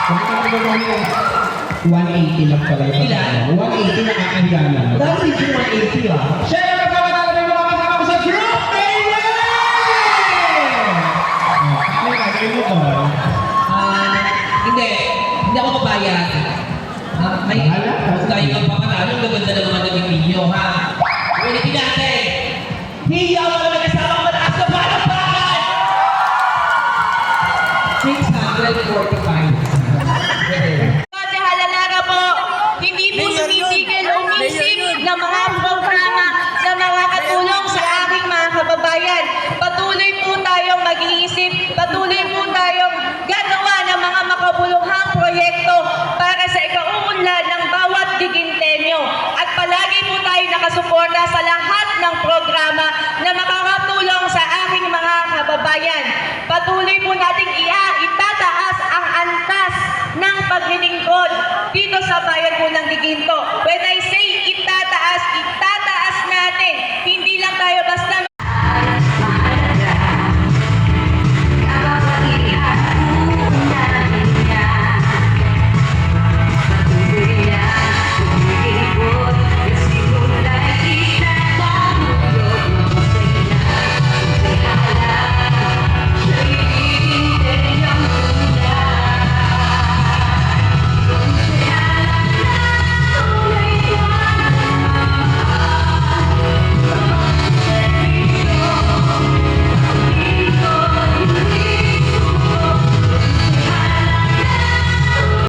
180 lang pala. Ilan? 180 nakakahiya na. Dahil yung 180 ah. Siyempre, magpapatalo na yung mga kasama ko sa Group Mayor! Ano yung gagawin mo to? Hindi. Hindi ako papayag. May tayo kang papatalo. Ang gaganda ng mga naging ninyo, ha? Ulitin natin. Hiya mo na kasama mataas na palakpakan! 645. Ate Halalara po, hindi po tumitigil umisip ng mga programa na makakatulong sa aking mga kababayan. Patuloy po tayong mag-iisip, patuloy po tayong gagawa ng mga makabuluhang proyekto para sa ikauunlad ng bawat gigintenyo. At palagi po tayo nakasuporta sa lahat ng programa na makakatulong sa aking mga kababayan. Patuloy po nating itataas ang antas ng paglilingkod dito sa bayan po ng Giginto.